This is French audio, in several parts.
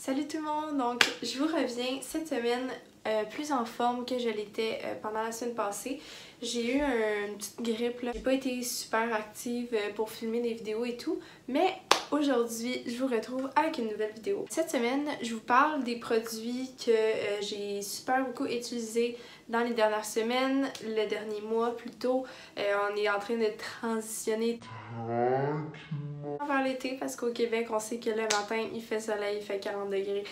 Salut tout le monde! Donc, je vous reviens cette semaine plus en forme que je l'étais pendant la semaine passée. J'ai eu une petite grippe, là. J'ai pas été super active pour filmer des vidéos et tout, mais aujourd'hui, je vous retrouve avec une nouvelle vidéo. Cette semaine, je vous parle des produits que j'ai super beaucoup utilisés dans les dernières semaines, le dernier mois plutôt. On est en train de transitionner vers l'été parce qu'au Québec, on sait que le matin, il fait soleil, il fait 40 degrés.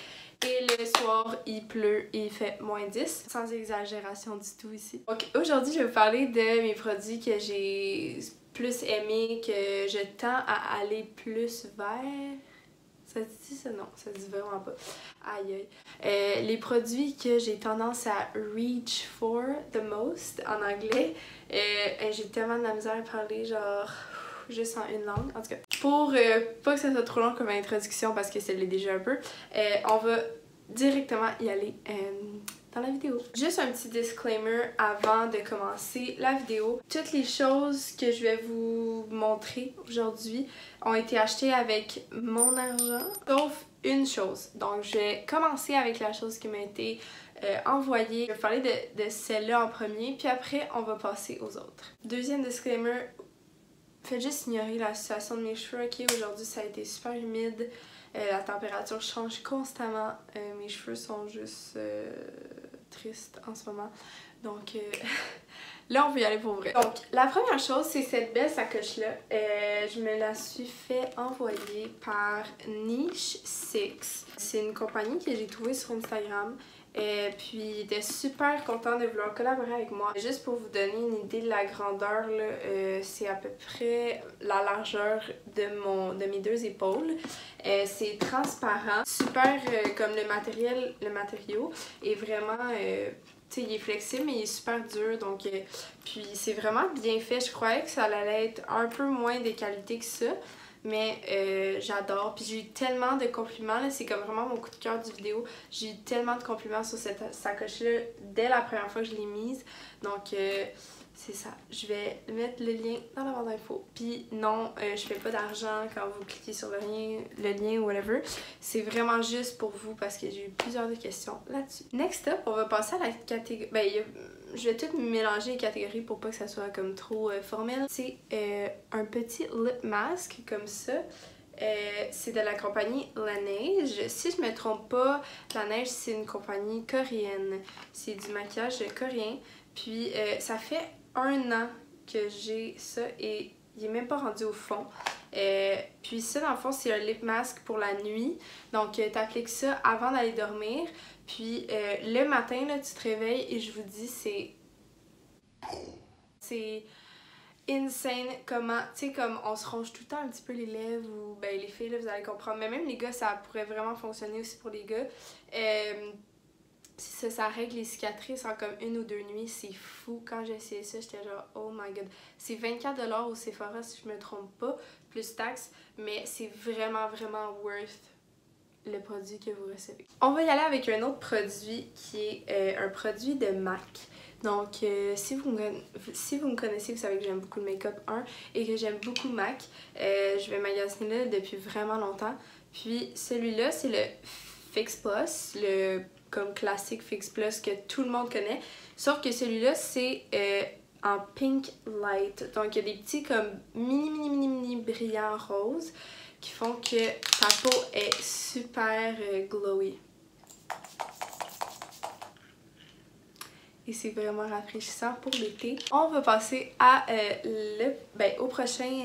Et le soir, il pleut et il fait moins 10. Sans exagération du tout ici. Donc aujourd'hui, je vais vous parler de mes produits que j'ai plus aimés, que je tends à aller plus vers... Ça se dit ça? Non, ça se dit vraiment pas. Aïe aïe. Les produits que j'ai tendance à reach for the most en anglais. J'ai tellement de la misère à parler, genre... juste en une langue. En tout cas, pour pas que ça soit trop long comme introduction parce que ça l'est déjà un peu, on va directement y aller dans la vidéo. Juste un petit disclaimer avant de commencer la vidéo. Toutes les choses que je vais vous montrer aujourd'hui ont été achetées avec mon argent, sauf une chose. Donc je vais commencer avec la chose qui m'a été envoyée. Je vais parler de celle-là en premier, puis après on va passer aux autres. Deuxième disclaimer, faites juste ignorer la situation de mes cheveux, ok? Aujourd'hui, ça a été super humide. La température change constamment. Mes cheveux sont juste tristes en ce moment. Donc, là, on peut y aller pour vrai. Donc, la première chose, c'est cette belle sacoche-là. Je me la suis fait envoyer par Niche 6. C'est une compagnie que j'ai trouvée sur Instagram. Puis il était super content de vouloir collaborer avec moi. Juste pour vous donner une idée de la grandeur, c'est à peu près la largeur de mes deux épaules. C'est transparent, super comme le matériau est vraiment... tu sais, il est flexible mais il est super dur, donc puis c'est vraiment bien fait. Je croyais que ça allait être un peu moins de qualité que ça, mais j'adore. Puis j'ai eu tellement de compliments, là, c'est comme vraiment mon coup de cœur du vidéo. J'ai eu tellement de compliments sur cette sacoche-là dès la première fois que je l'ai mise. Donc c'est ça. Je vais mettre le lien dans la barre d'infos. Puis non, je fais pas d'argent quand vous cliquez sur le lien ou whatever. C'est vraiment juste pour vous parce que j'ai eu plusieurs questions là-dessus. Next up, on va passer à la catégorie... Ben, je vais tout mélanger les catégories pour pas que ça soit comme trop formel. C'est un petit lip mask comme ça. C'est de la compagnie Laneige. Si je me trompe pas, Laneige c'est une compagnie coréenne. C'est du maquillage coréen. Puis ça fait 1 an que j'ai ça et il est même pas rendu au fond. Puis ça dans le fond c'est un lip mask pour la nuit. Donc t'appliques ça avant d'aller dormir. Puis le matin là, tu te réveilles et je vous dis c'est insane comment, tu sais, comme on se ronge tout le temps un petit peu les lèvres ou ben les filles là vous allez comprendre, mais même les gars ça pourrait vraiment fonctionner aussi pour les gars. Ça règle les cicatrices en comme 1 ou 2 nuits, c'est fou. Quand j'ai essayé ça, j'étais genre oh my god. C'est 24$ au Sephora si je me trompe pas, plus taxes, mais c'est vraiment worth le produit que vous recevez. On va y aller avec un autre produit qui est un produit de MAC. Donc si vous me connaissez, vous savez que j'aime beaucoup le make-up 1 et que j'aime beaucoup MAC. Je vais magasiner là depuis vraiment longtemps. Puis celui-là, c'est le Fix Plus, le comme classique Fix Plus que tout le monde connaît. Sauf que celui-là, c'est en pink light. Donc il y a des petits comme mini brillants roses qui font que ta peau est super glowy. Et c'est vraiment rafraîchissant pour l'été. On va passer à au prochain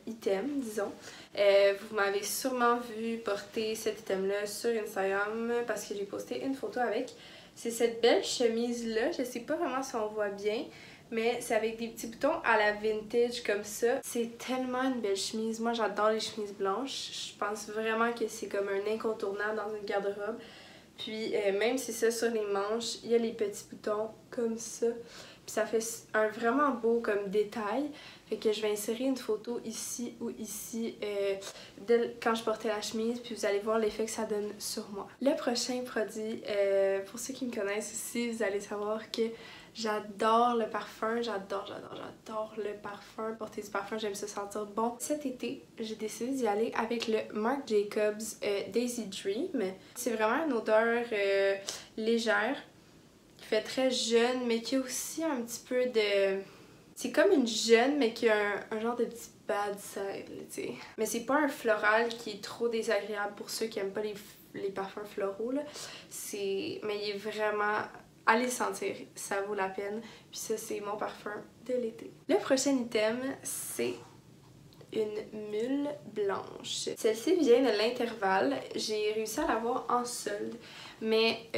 item, disons. Vous m'avez sûrement vu porter cet item-là sur Instagram parce que j'ai posté une photo avec. C'est cette belle chemise-là. Je sais pas vraiment si on voit bien, mais c'est avec des petits boutons à la vintage comme ça. C'est tellement une belle chemise. Moi, j'adore les chemises blanches. Je pense vraiment que c'est comme un incontournable dans une garde-robe. Puis même si ça sur les manches, il y a les petits boutons comme ça. Puis ça fait un vraiment beau comme détail. Fait que je vais insérer une photo ici ou ici quand je portais la chemise, puis vous allez voir l'effet que ça donne sur moi. Le prochain produit, pour ceux qui me connaissent ici, vous allez savoir que j'adore le parfum, j'adore le parfum, porter du parfum, j'aime se sentir bon. Cet été, j'ai décidé d'y aller avec le Marc Jacobs Daisy Dream. C'est vraiment une odeur légère, qui fait très jeune, mais qui a aussi un petit peu de... C'est comme une jeune, mais qui a un genre de petit bad side, tu sais. Mais c'est pas un floral qui est trop désagréable pour ceux qui aiment pas les parfums floraux, là. Mais il est vraiment... Allez le sentir, ça vaut la peine. Puis ça, c'est mon parfum de l'été. Le prochain item, c'est une mule blanche. Celle-ci vient de l'Intervalle. J'ai réussi à l'avoir en solde. Mais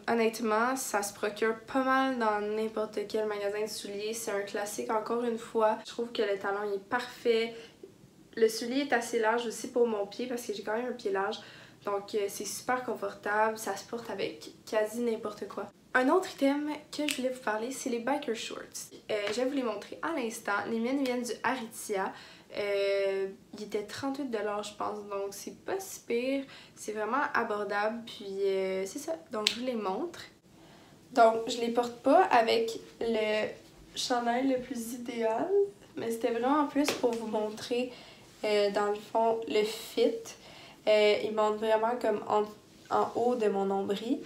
honnêtement, ça se procure pas mal dans n'importe quel magasin de souliers. C'est un classique encore une fois. Je trouve que le talon est parfait. Le soulier est assez large aussi pour mon pied parce que j'ai quand même un pied large. Donc c'est super confortable. Ça se porte avec quasi n'importe quoi. Un autre item que je voulais vous parler, c'est les biker shorts. Je vais vous les montrer à l'instant. Les miennes viennent du Aritzia. Il était 38 $, je pense, donc c'est pas si pire. C'est vraiment abordable, puis c'est ça. Donc je vous les montre. Donc je les porte pas avec le chandail le plus idéal, mais c'était vraiment plus pour vous montrer dans le fond le fit. Il monte vraiment comme en haut de mon nombril.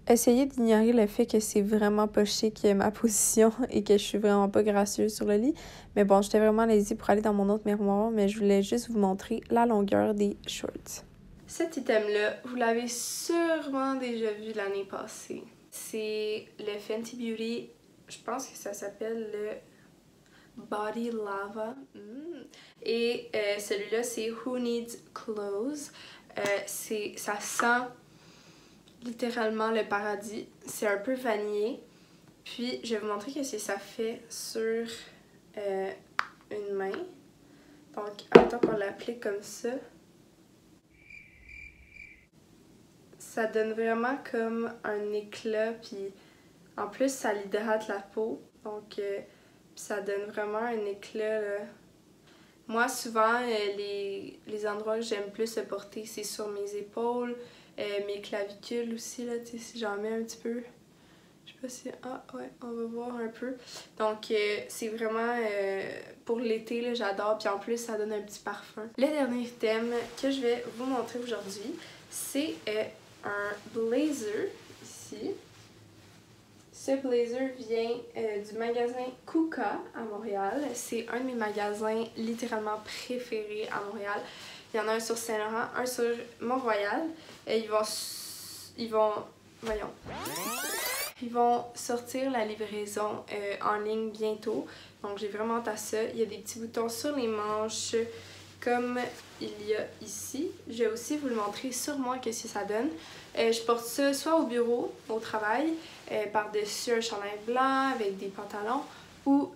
Essayez d'ignorer le fait que c'est vraiment pas chic ma position et que je suis vraiment pas gracieuse sur le lit. Mais bon, j'étais vraiment lazy pour aller dans mon autre miroir, mais je voulais juste vous montrer la longueur des shorts. Cet item-là, vous l'avez sûrement déjà vu l'année passée. C'est le Fenty Beauty, je pense que ça s'appelle le Body Lava. Et celui-là, c'est Who Needs Clothes. Ça sent littéralement le paradis. C'est un peu vanillé. Puis je vais vous montrer ce que ça fait sur une main. Donc, attends qu'on l'applique comme ça. Ça donne vraiment comme un éclat. Puis en plus, ça l'hydrate la peau. Donc, ça donne vraiment un éclat, là. Moi, souvent, les endroits que j'aime plus se porter, c'est sur mes épaules, mes clavicules aussi, là, tu sais, si j'en mets un petit peu. Je sais pas si... Ah, ouais, on va voir un peu. Donc, c'est vraiment... pour l'été, là, j'adore. Puis en plus, ça donne un petit parfum. Le dernier thème que je vais vous montrer aujourd'hui, c'est un blazer, ici. Ce blazer vient du magasin Kuka à Montréal. C'est un de mes magasins littéralement préférés à Montréal. Il y en a un sur Saint-Laurent, un sur Mont-Royal. Ils vont sortir la livraison en ligne bientôt. Donc j'ai vraiment hâte à ça. Il y a des petits boutons sur les manches comme il y a ici. Je vais aussi vous le montrer sur moi qu'est-ce que ça donne. Je porte ça soit au bureau, au travail, par-dessus un chandail blanc avec des pantalons, ou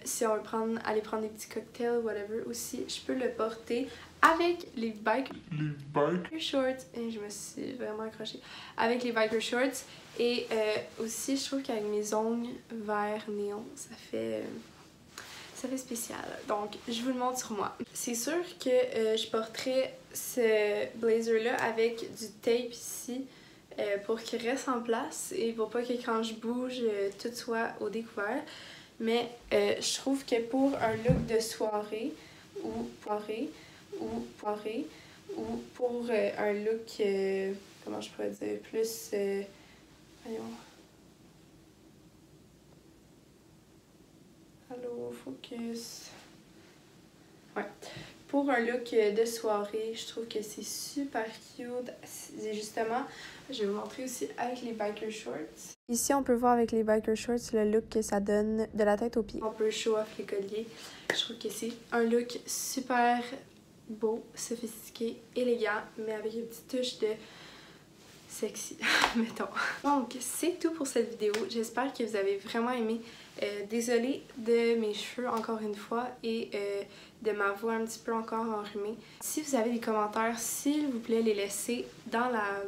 si on veut aller prendre des petits cocktails, whatever, aussi, je peux le porter avec les biker shorts. Et je me suis vraiment accrochée. Avec les biker shorts. Et aussi, je trouve qu'avec mes ongles vert néon, ça fait spécial. Donc, je vous le montre sur moi. C'est sûr que je porterai ce blazer-là avec du tape ici pour qu'il reste en place et pour pas que quand je bouge, tout soit au découvert. Mais je trouve que pour un look de soirée ou pour un look, comment je pourrais dire, plus... voyons... Allô, focus. Ouais. Pour un look de soirée, je trouve que c'est super cute. Et justement, je vais vous montrer aussi avec les biker shorts. Ici, on peut voir avec les biker shorts le look que ça donne de la tête aux pieds. On peut show off les colliers. Je trouve que c'est un look super beau, sophistiqué, élégant, mais avec une petite touche de sexy, mettons. Donc, c'est tout pour cette vidéo. J'espère que vous avez vraiment aimé. Désolée de mes cheveux encore une fois et de ma voix un petit peu encore enrhumée. Si vous avez des commentaires, s'il vous plaît, les laissez dans la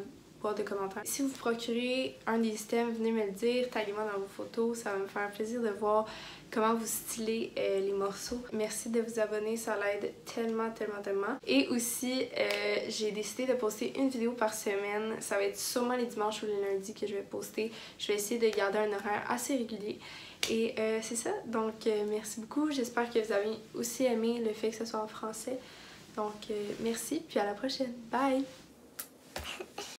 boîte de commentaires. Si vous procurez un des items, venez me le dire, taguez-moi dans vos photos, ça va me faire plaisir de voir comment vous stylez les morceaux. Merci de vous abonner, ça l'aide tellement. Et aussi, j'ai décidé de poster une vidéo par semaine. Ça va être sûrement les dimanches ou les lundis que je vais poster. Je vais essayer de garder un horaire assez régulier. Et c'est ça, donc merci beaucoup. J'espère que vous avez aussi aimé le fait que ce soit en français. Donc merci, puis à la prochaine. Bye!